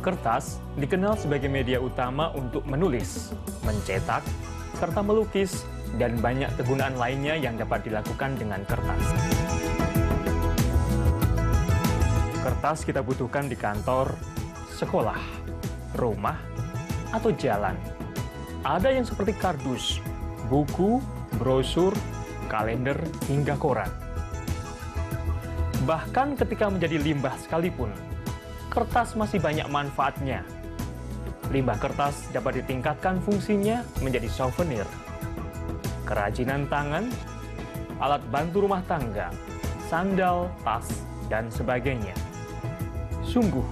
Kertas dikenal sebagai media utama untuk menulis, mencetak, serta melukis, dan banyak kegunaan lainnya yang dapat dilakukan dengan kertas. Kertas kita butuhkan di kantor, sekolah, rumah, atau jalan. Ada yang seperti kardus, buku, brosur, kalender, hingga koran. Bahkan ketika menjadi limbah sekalipun, kertas masih banyak manfaatnya. Limbah kertas dapat ditingkatkan fungsinya menjadi souvenir, kerajinan tangan, alat bantu rumah tangga, sandal, tas, dan sebagainya. Sungguh,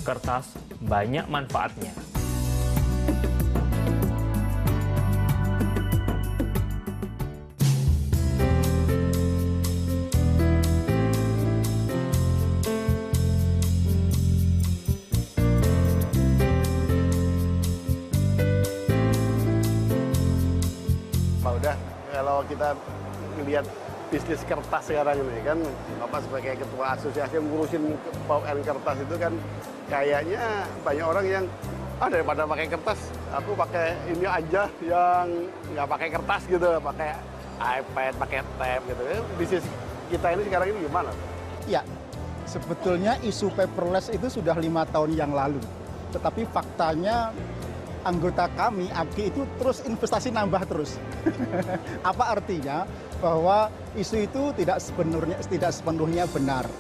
kertas banyak manfaatnya. Udah, kalau kita lihat bisnis kertas sekarang ini kan, Bapak sebagai ketua asosiasi yang ngurusin POM kertas itu kan kayaknya banyak orang yang daripada pakai kertas, aku pakai ini aja yang nggak pakai kertas gitu, pakai iPad, pakai tab gitu. Bisnis kita ini sekarang ini gimana? Ya, sebetulnya isu paperless itu sudah 5 tahun yang lalu. Tetapi faktanya anggota kami, ABGI, itu terus investasi nambah terus. Apa artinya? Bahwa isu itu tidak sepenuhnya benar.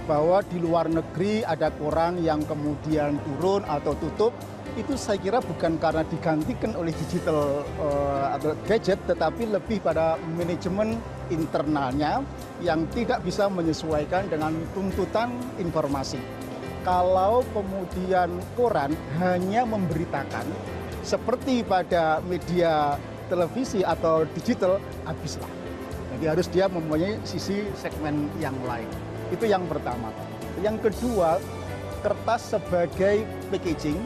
Bahwa di luar negeri ada koran yang kemudian turun atau tutup, itu saya kira bukan karena digantikan oleh digital atau gadget, tetapi lebih pada manajemen internalnya yang tidak bisa menyesuaikan dengan tuntutan informasi. Kalau kemudian koran hanya memberitakan, seperti pada media televisi atau digital, habislah. Jadi harus dia mempunyai sisi segmen yang lain. Itu yang pertama. Yang kedua, kertas sebagai packaging,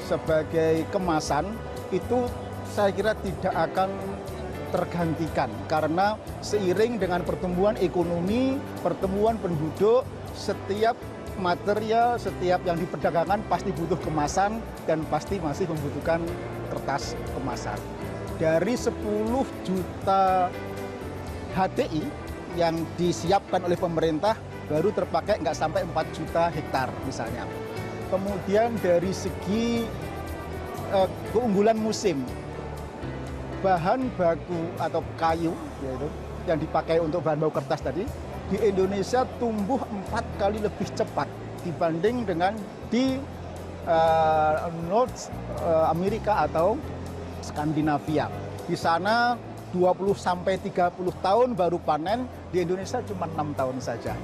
sebagai kemasan, itu saya kira tidak akan tergantikan. Karena seiring dengan pertumbuhan ekonomi, pertumbuhan penduduk, setiap material, setiap yang diperdagangkan pasti butuh kemasan dan pasti masih membutuhkan kertas kemasan. Dari 10 juta HTI yang disiapkan oleh pemerintah baru terpakai nggak sampai 4 juta hektar misalnya. Kemudian dari segi keunggulan musim, bahan baku atau kayu yaitu yang dipakai untuk bahan baku kertas tadi, di Indonesia tumbuh 4 kali lebih cepat dibanding dengan di North Amerika atau Skandinavia. Di sana 20-30 tahun baru panen, di Indonesia cuma 6 tahun saja.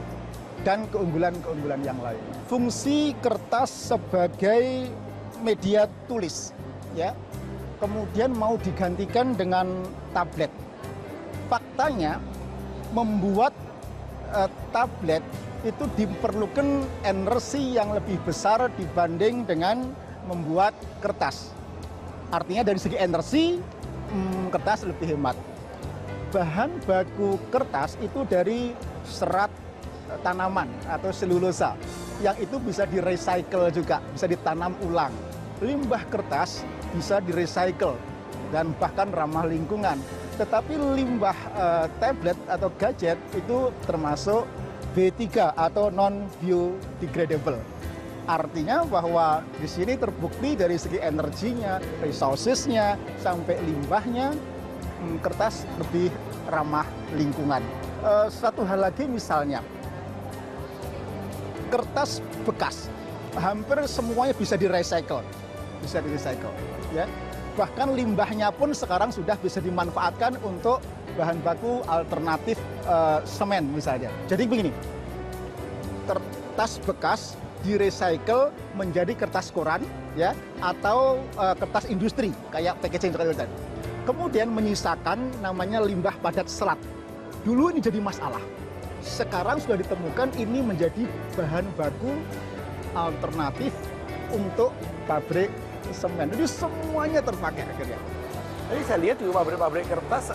Dan keunggulan-keunggulan yang lain. Fungsi kertas sebagai media tulis, ya, kemudian mau digantikan dengan tablet. Faktanya, membuat tablet itu diperlukan energi yang lebih besar dibanding dengan membuat kertas. Artinya dari segi energi, kertas lebih hemat. Bahan baku kertas itu dari serat tanaman atau selulosa, yang itu bisa di-recycle juga, bisa ditanam ulang. Limbah kertas bisa di-recycle dan bahkan ramah lingkungan. Tetapi limbah tablet atau gadget itu termasuk B3 atau non-biodegradable. Artinya bahwa di sini terbukti dari segi energinya, resources-nya, sampai limbahnya, kertas lebih ramah lingkungan. Satu hal lagi misalnya, kertas bekas, hampir semuanya bisa di-recycle. Ya. Bahkan limbahnya pun sekarang sudah bisa dimanfaatkan untuk bahan baku alternatif semen misalnya. Jadi begini, kertas bekas di-recycle menjadi kertas koran, ya, atau kertas industri kayak packaging tadi. Kemudian menyisakan namanya limbah padat selat. Dulu ini jadi masalah. Sekarang sudah ditemukan ini menjadi bahan baku alternatif untuk pabrik semen. Jadi semuanya terpakai akhirnya. Jadi saya lihat juga pabrik-pabrik kertas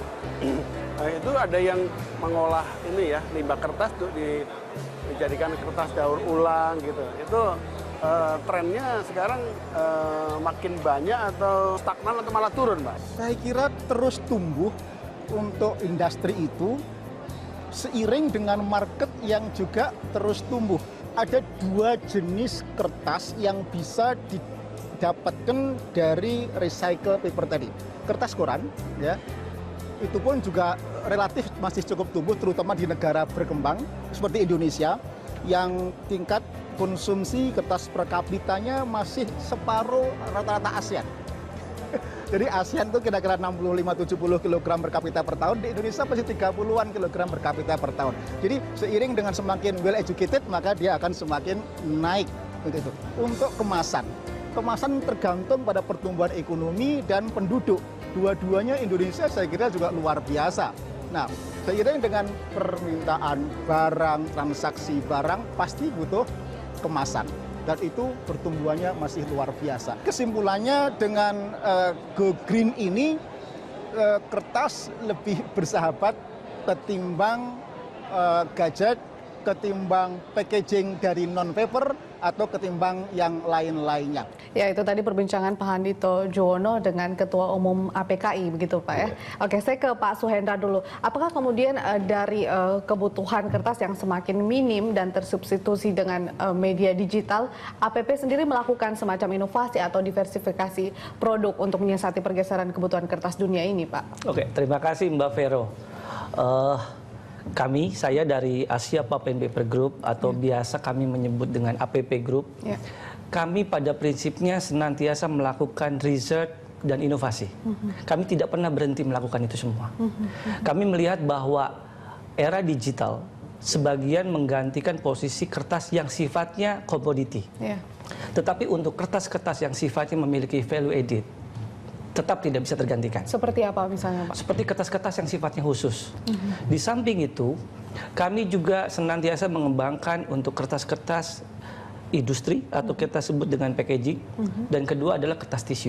itu ada yang mengolah ini ya, limbah kertas tuh dijadikan kertas daur ulang gitu. Itu trennya sekarang makin banyak atau stagnan atau malah turun, Pak? Saya kira terus tumbuh untuk industri itu seiring dengan market yang juga terus tumbuh. Ada 2 jenis kertas yang bisa didapatkan dari recycle paper tadi. Kertas koran, ya, itu pun juga relatif masih cukup tumbuh, terutama di negara berkembang seperti Indonesia, yang tingkat konsumsi kertas per kapitanya masih separuh rata-rata ASEAN. Jadi ASEAN itu kira-kira 65-70 kg per kapita per tahun, di Indonesia masih 30-an kilogram per kapita per tahun. Jadi seiring dengan semakin well educated, maka dia akan semakin naik. Begitu. Untuk kemasan tergantung pada pertumbuhan ekonomi dan penduduk. Dua-duanya Indonesia saya kira juga luar biasa. Nah, seiring dengan permintaan barang, transaksi barang, pasti butuh kemasan. Dan itu pertumbuhannya masih luar biasa. Kesimpulannya dengan Go Green ini, kertas lebih bersahabat ketimbang gadget, ketimbang packaging dari non-paper, atau ketimbang yang lain-lainnya. Ya, itu tadi perbincangan Pak Handito Juwono dengan Ketua Umum APKI, begitu Pak ya. Oke, saya ke Pak Suhendra dulu. Apakah kemudian dari kebutuhan kertas yang semakin minim dan tersubstitusi dengan media digital, APP sendiri melakukan semacam inovasi atau diversifikasi produk untuk menyiasati pergeseran kebutuhan kertas dunia ini, Pak? Oke, terima kasih Mbak Vero. Saya dari Asia Pulp and Paper Group atau biasa kami menyebut dengan APP Group. Kami pada prinsipnya senantiasa melakukan riset dan inovasi. Kami tidak pernah berhenti melakukan itu semua. Kami melihat bahwa era digital sebagian menggantikan posisi kertas yang sifatnya komoditi. Tetapi untuk kertas-kertas yang sifatnya memiliki value added, tetap tidak bisa tergantikan. Seperti apa misalnya, Pak? Seperti kertas-kertas yang sifatnya khusus. Di samping itu, kami juga senantiasa mengembangkan untuk kertas-kertas industri atau kita sebut dengan packaging. Dan kedua adalah kertas tisu.